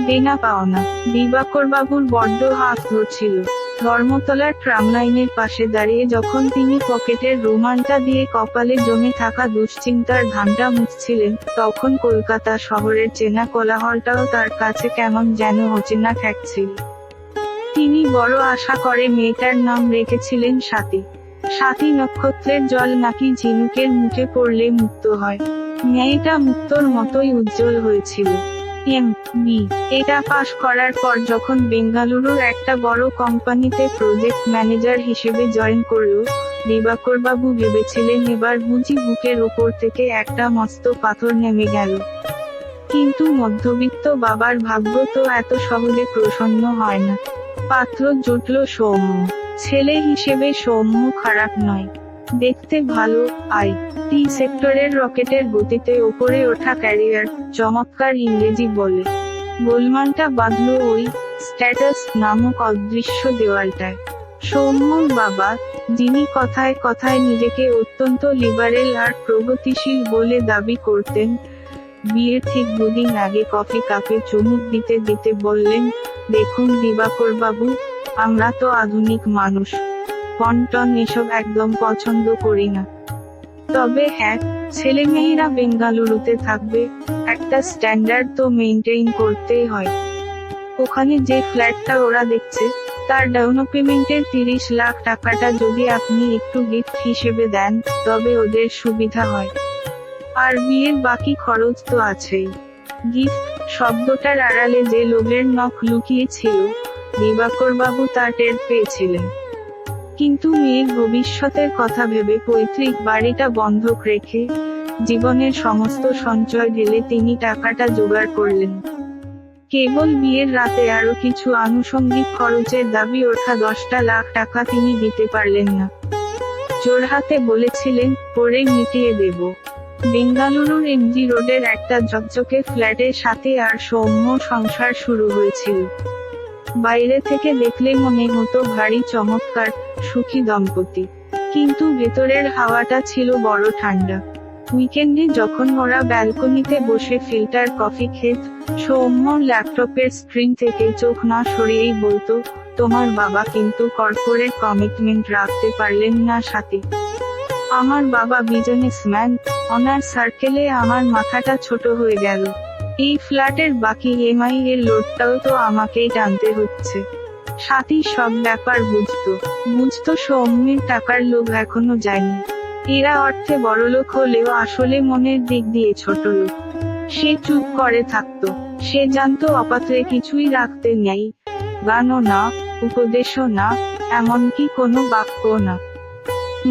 দেনা পাওনা। দিবাকরবাবুর বড্ড হাত ধরছিল। ধর্মতলার ট্রামলাইনের পাশে দাঁড়িয়ে যখন তিনি পকেটের রুমালটা দিয়ে কপালে জমে থাকা দুশ্চিন্তার ঘামটা মুছছিলেন, তখন কলকাতা শহরের চেনা কোলাহলটাও তার কাছে কেমন যেন অচেনা ঠেকছিল। তিনি বড় আশা করে মেয়েটার নাম রেখেছিলেন স্বাতী। স্বাতী নক্ষত্রের জল নাকি ঝিনুকের মুখে পড়লে মুক্ত হয়। মেয়েটা মুক্তোর মতোই উজ্জ্বল হয়েছিল। এম.বি. এটা পাশ করার পর যখন বেঙ্গালুরুর একটা বড় কোম্পানিতে প্রজেক্ট ম্যানেজার হিসেবে জয়েন করল, দিবাকরবাবু ভেবেছিলেন এবার বুঝি বুকের ওপর থেকে একটা মস্ত পাথর নেমে গেল। কিন্তু মধ্যবিত্ত বাবার ভাগ্য তো এত সহজে প্রসন্ন হয় না। পাত্র জুটল সৌম্য। ছেলে হিসেবে সৌম্য খারাপ নয়, দেখতে ভালো, আই.টি সেক্টরের রকেটের গতিতে ওপরে ওঠা ক্যারিয়ার, চমৎকার ইংরেজি বলে। গোলমালটা বাঁধল ওই স্ট্যাটাস নামক অদৃশ্য দেওয়ালটায়। সৌম্যর বাবা, যিনি কথায় কথায় নিজেকে অত্যন্ত লিবারেল আর প্রগতিশীল বলে দাবি করতেন, বিয়ের ঠিক দুদিন আগে কফি কাপে চুমুক দিতে দিতে বললেন, দেখুন দিবাকরবাবু, আমরা তো আধুনিক মানুষ, পন্টন এসব একদম পছন্দ করি না। তবে হ্যাঁ, ছেলেমেয়েরা বেঙ্গালুরুতে থাকবে, একটা স্ট্যান্ডার্ড তো মেইনটেইন করতেই হয়। ওখানে যে ফ্ল্যাটটা ওরা দেখছে, তার ডাউন পেমেন্টের 30 লাখ টাকাটা যদি আপনি একটু গিফট হিসেবে দেন, তবে ওদের সুবিধা হয়। আর বিয়ের বাকি খরচ তো আছেই। গিফট শব্দটার আড়ালে যে লোভের নখ লুকিয়ে ছিল, দিবাকরবাবু তা টের পেয়েছিলেন। কিন্তু মেয়ের ভবিষ্যতের কথা ভেবে পৈতৃক বাড়িটা বন্ধক রেখে, জীবনের সমস্ত সঞ্চয় ঢেলে তিনি টাকাটা জোগাড় করলেন। কেবল বিয়ের রাতে আরো কিছু আনুষঙ্গিক খরচের দাবি ওঠা 10টা লাখ টাকা তিনি দিতে পারলেন না। জোড়হাতে বলেছিলেন, পরে মিটিয়ে দেব। বেঙ্গালুরুর এমজি রোডের একটা ঝকঝকে ফ্ল্যাটের সাথে আর সৌম্য সংসার শুরু হয়েছিল। বাইরে থেকে দেখলে মনে হতো ভারী চমৎকার, সুখী দম্পতি। কিন্তু ভেতরের হাওয়াটা ছিল বড় ঠান্ডা। উইকেন্ডে যখন ওরা ব্যালকনিতে বসে ফিল্টার কফি খেত, সৌম্য ল্যাপটপের স্ক্রিন থেকে চোখ না সরিয়েই বলতো, তোমার বাবা কিন্তু কর্পোরেট কমিটমেন্ট রাখতে পারলেন না স্বাতী। আমার বাবা বিজনেসম্যান, ওনার সার্কেলে আমার মাথাটা ছোট হয়ে গেল। এই ফ্ল্যাটের বাকি ইএমআই এর লোডটাও তো আমাকেই টানতে হচ্ছে। স্বাতী সব ব্যাপার বুঝতো সৌম্যের টাকার লোভ এখনো যায়নি। এরা অর্থে বড়লোক হলেও আসলে মনের দিক দিয়ে ছোট লোক। সে চুপ করে থাকতো। সে জানতো অপাত্রে কিছুই রাখতে নেই, গানও না, উপদেশও না, এমনকি কোনো বাক্যও না।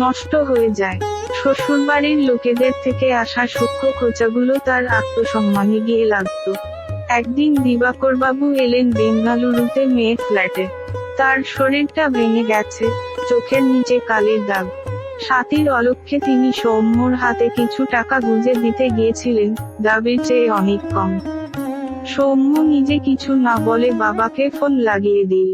নষ্ট হয়ে যায়। শ্বশুরবাড়ির লোকেদের থেকে আসা সূক্ষ্ম খোঁচাগুলো তার আত্মসম্মানে গিয়ে লাগতো। একদিন দিবাকরবাবু এলেন বেঙ্গালুরুতে মেয়ের ফ্ল্যাটে। তার শরীরটা ভেঙে গেছে, চোখের নিচে কালির দাগ। স্বাতীর অলক্ষ্যে তিনি সৌম্যর হাতে কিছু টাকা গুঁজে দিতে গিয়েছিলেন, দাবির চেয়ে অনেক কম। সৌম্য নিজে কিছু না বলে বাবাকে ফোন লাগিয়ে দিল।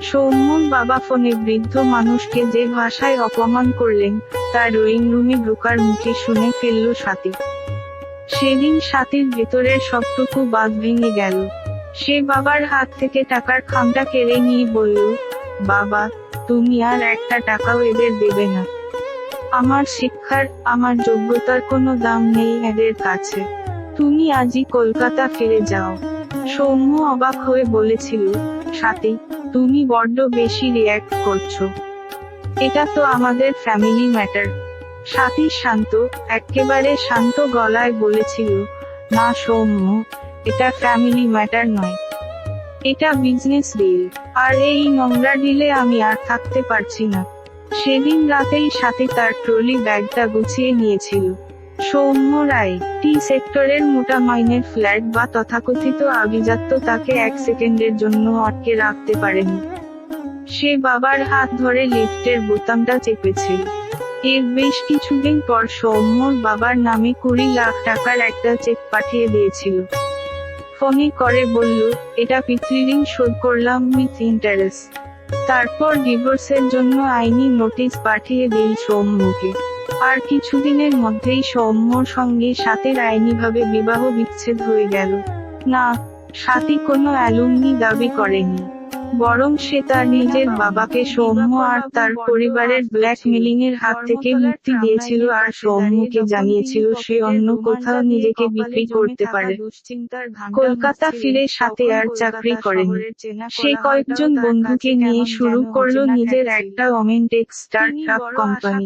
সৌম্যর বাবা ফোনে বৃদ্ধ মানুষকে যে ভাষায় অপমান করলেন, তার ড্রয়িং রুমে ঢোকার মুখে শুনে ফেলল স্বাতী। সেদিন স্বাতীর ভেতরের সবটুকু বাঁধ ভেঙে গেল। সে বাবার হাত থেকে টাকার খামটা কেড়ে নিয়ে বলল, বাবা, তুমি আর একটা টাকাও এদের দেবে না। আমার শিক্ষার, আমার যোগ্যতার কোনো দাম নেই এদের কাছে। তুমি আজই কলকাতা ফিরে যাও। সৌম্য অবাক হয়ে বলেছিল, স্বাতী, তুমি বড্ড বেশি রিয়্যাক্ট করছো। এটা তো আমাদের ফ্যামিলি ম্যাটার। স্বাতী শান্ত, এক্কেবারে শান্ত গলায় বলেছিল, না সৌম্য, এটা ফ্যামিলি ম্যাটার নয়, এটা বিজনেস ডিল। আর এই নোংরা ডিলে আমি আর থাকতে পারছি না। সেদিন রাতেই স্বাতী তার ট্রলি ব্যাগটা গুছিয়ে নিয়েছিল। সৌম্য রায় টি সেক্টরের মোটা মাইনের ফ্ল্যাট বা তথাকথিত আভিজাত্য তাকে 1 সেকেন্ডের জন্য আটকে রাখতে পারেনি। সে বাবার হাত ধরে লিফটের বোতামটা চেপেছিল। এর বেশ কিছুদিন পর সৌম্যর বাবার নামে 20 লাখ টাকার একটা চেক পাঠিয়ে দিয়েছিল। ফোনে করে বলল, এটা পিতৃঋণ শোধ করলাম উইথ ইন্টারেস্ট। তারপর ডিভোর্সের জন্য আইনি নোটিশ পাঠিয়ে দিল সৌম্যকে। আর কিছুদিনের মধ্যেই সৌম্যর সঙ্গে স্বাতীর আইনিভাবে বিবাহ বিচ্ছেদ হয়ে গেল। না, স্বাতী কোনো অ্যালুমনি দাবি করেনি, বরং সে তার নিজের বাবাকে সৌম্য আর তার পরিবারের ব্ল্যাকমেলিং এর হাত থেকে মুক্তি দিয়েছিল আর সৌম্যকে জানিয়েছিল সে অন্য কোথাও নিজেকে বিক্রি করতে পারে। কলকাতা ফিরে স্বাতী আর চাকরি করেনি। সে কয়েকজন বন্ধুকে নিয়ে শুরু করলো নিজের একটা ওমেন টেক স্টার্টআপ কোম্পানি।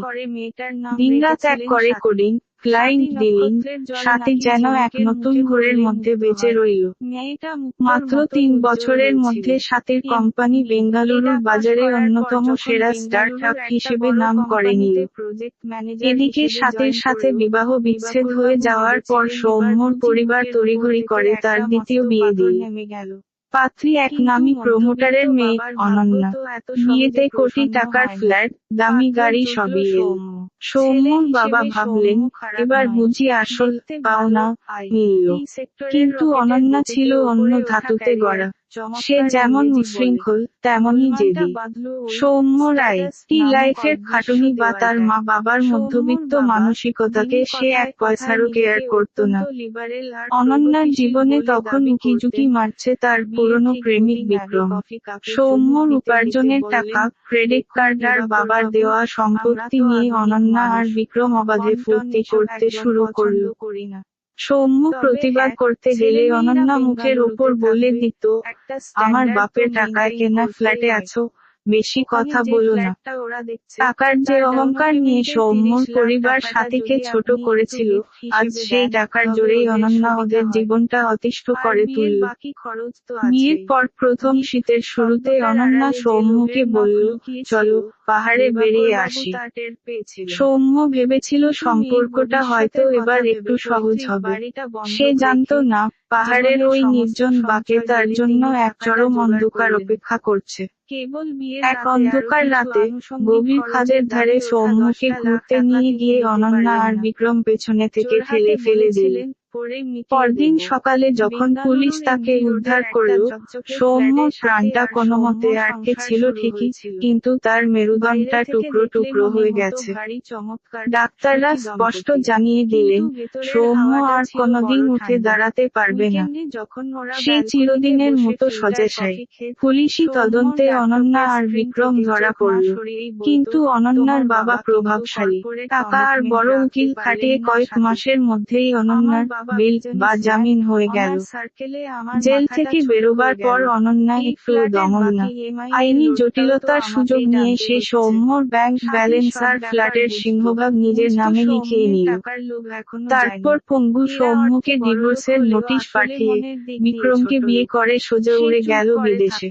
দিনরাত এক করে কোডিং, ক্লায়েন্ট ডিলিং, স্বাতী যেন এক নতুন ঘোরের মধ্যে বেঁচে রইল। মাত্র 3 বছরের মধ্যে স্বাতীর কোম্পানি বেঙ্গালুরুর বাজারে অন্যতম সেরা স্টার্টআপ হিসেবে নাম করে নিল। এদিকে স্বাতীর সাথে বিবাহ বিচ্ছেদ হয়ে যাওয়ার পর সৌম্যর পরিবার তড়িঘড়ি করে তার দ্বিতীয় বিয়ে দিল। পাত্রী এক নামী প্রমোটারের মেয়ে, অনন্যা। বিয়েতে কোটি টাকার ফ্ল্যাট, দামি গাড়ি সবই এল। সৌম্যর বাবা ভাবলেন, এবার বুঝি আসল পাওনা মিলল। কিন্তু অনন্যা ছিল অন্য ধাতুতে গড়া। সে যেমন উচ্ছৃঙ্খল, তেমনই জেদি। সৌম্য রায় টি লাইফের খাটুনি বা তার মা বাবার মধ্যবিত্ত মানসিকতাকে সে এক পয়সারও কেয়ার করত না। অনন্যার জীবনে তখন উকিঝুঁকি মারছে তার পুরনো প্রেমিক বিক্রম। সৌম্যর উপার্জনের টাকা, ক্রেডিট কার্ড আর বাবার দেওয়া সম্পত্তি নিয়ে অনন্যা আর বিক্রম অবাধে ফুর্তি করতে শুরু করল। সৌম্য প্রতিবাদ করতে গেলে অনন্যা মুখের ওপর বলে দিত, আমার বাপের টাকায় কেনা ফ্ল্যাটে আছো, বেশি কথা বলো না। টাকার যে অহংকার নিয়ে সৌম্যর পরিবার স্বাতীকে ছোট করেছিল, আজ সেই টাকার জোরেই অনন্যা ওদের জীবনটা অতিষ্ঠ করে তুলল। বিয়ের পর প্রথম শীতের শুরুতে অনন্যা সৌম্যকে বলল, চলো পাহাড়ে বেরিয়ে আসি। সৌম্য ভেবেছিল সম্পর্কটা হয়তো এবার একটু সহজ হবে। সে জানতো না, পাহাড়ের ওই নির্জন বাঁকে তার জন্য এক চরম অন্ধকার অপেক্ষা করছে। এক অন্ধকার রাতে, গভীর খাদের ধারে সৌম্যকে ঘুরতে নিয়ে গিয়ে অনন্যা আর বিক্রম পেছনে থেকে ঠেলে ফেলে দিলেন। পরদিন সকালে যখন পুলিশ তাকে উদ্ধার করল, সৌম্যর প্রাণটা কোনোমতে আটকে ছিল ঠিকই, কিন্তু তার মেরুদণ্ডটা টুকরো টুকরো হয়ে গেছে। ডাক্তাররা স্পষ্ট জানিয়ে দিলেন, সৌম্য আর কোনোদিন উঠে দাঁড়াতে পারবে না। সে চিরদিনের মতো শয্যাশায়ী। পুলিশি তদন্তে অনন্যা আর বিক্রম ধরা পড়ল। কিন্তু অনন্যার বাবা প্রভাবশালী। টাকা আর বড় উকিল খাটিয়ে কয়েক মাসের মধ্যেই অনন্যার বেল বা জামিন হয়ে গেল। জেল থেকে বেরোবার পর অনন্যা একটুও দমল না। আইনি জটিলতার সুযোগ নিয়ে সে সৌম্যর ব্যাংক ব্যালেন্স আর ফ্ল্যাটের সিংহভাগ নিজের নামে লিখিয়ে নিল। তারপর পঙ্গু সৌম্যকে ডিভোর্সের নোটিশ পাঠিয়ে বিক্রমকে বিয়ে করে সোজা উড়ে গেল বিদেশে।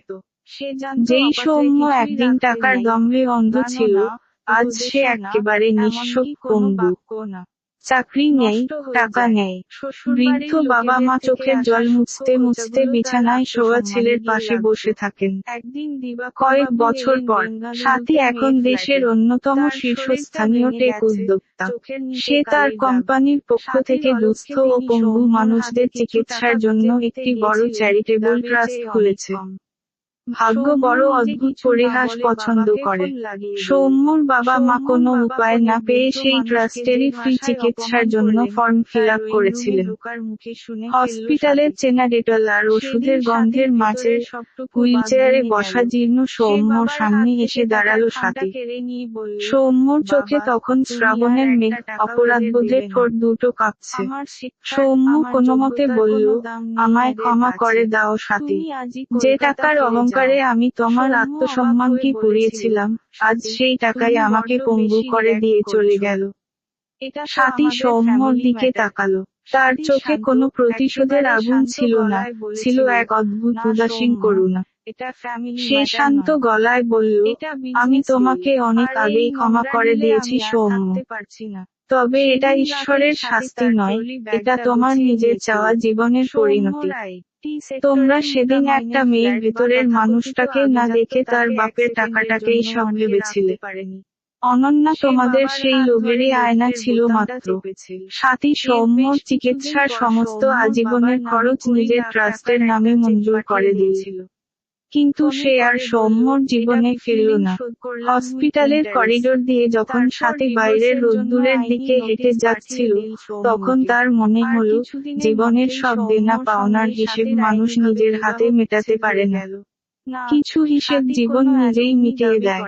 যেই সৌম্য একদিন টাকার দম্ভে অন্ধ ছিল, আজ সে একেবারে নিঃস্ব, পঙ্গু। চাকরি নেই, টাকা নেই। বৃদ্ধ বাবা মা চোখের জল মুছতে মুছতে বিছানায় শোয়া ছেলের পাশে বসে থাকেন। কয়েক বছর পর, স্বাতী এখন দেশের অন্যতম শীর্ষস্থানীয় টেক উদ্যোক্তা। সে তার কোম্পানির পক্ষ থেকে দুস্থ ও পঙ্গু মানুষদের চিকিৎসার জন্য একটি বড় চ্যারিটেবল ট্রাস্ট খুলেছে। ভাগ্য বড় অদ্ভুত পরিহাস পছন্দ করে। সৌম্যর বাবা মা কোনো উপায় না পেয়ে সেই ট্রাস্টেরই ফ্রি চিকিৎসার জন্য ফর্ম ফিল আপ করেছিলেন। হসপিটালের চেনা ডেটল আর ওষুধের গন্ধের মাঝে হুইলচেয়ারে বসা জীর্ণ সৌম্যর সামনে এসে দাঁড়ালো স্বাতী। সৌম্যর চোখে তখন শ্রাবণের মেঘ, অপরাধবোধে ঠোঁট দুটো কাঁপছে। সৌম্য কোনোমতে বলল, আমায় ক্ষমা করে দাও স্বাতী। যে টাকার অহংকারে আমি তোমার আত্মসম্মানকে পুড়িয়েছিলাম, আজ সেই টাকাই আমাকে পঙ্গু করে দিয়ে চলে গেল। স্বাতী সৌম্যর দিকে তাকালো। তার চোখে কোনো প্রতিশোধের আগুন ছিল না, ছিল এক অদ্ভুত উদাসীন করুণা। সে শান্ত গলায় বলল, আমি তোমাকে অনেক আগেই ক্ষমা করে দিয়েছি সৌম্য। তবে এটা ঈশ্বরের শাস্তি নয়, এটা তোমার নিজের চাওয়া জীবনের পরিণতি। তোমরা সেদিন একটা মেয়ের ভেতরের মানুষটাকে না দেখে তার বাপের টাকাটাকেই সব ভেবেছিলে। অনন্যা তোমাদের সেই লোভেরই আয়না ছিল মাত্র। স্বাতী সৌম্যর চিকিৎসার সমস্ত আজীবনের খরচ নিজের ট্রাস্টের নামে মঞ্জুর করে দিয়েছিল। কিন্তু সে আর সৌম্যর জীবনে ফিরল না। হসপিটালের করিডোর দিয়ে যখন সাথী বাইরের রোদ্দুরের দিকে হেঁটে যাচ্ছিল, তখন তার মনে হলো, জীবনের সব দেনা পাওনার হিসেব মানুষ নিজের হাতে মেটাতে পারে না। কিছু হিসেব জীবন নিজেই মিটিয়ে দেয়।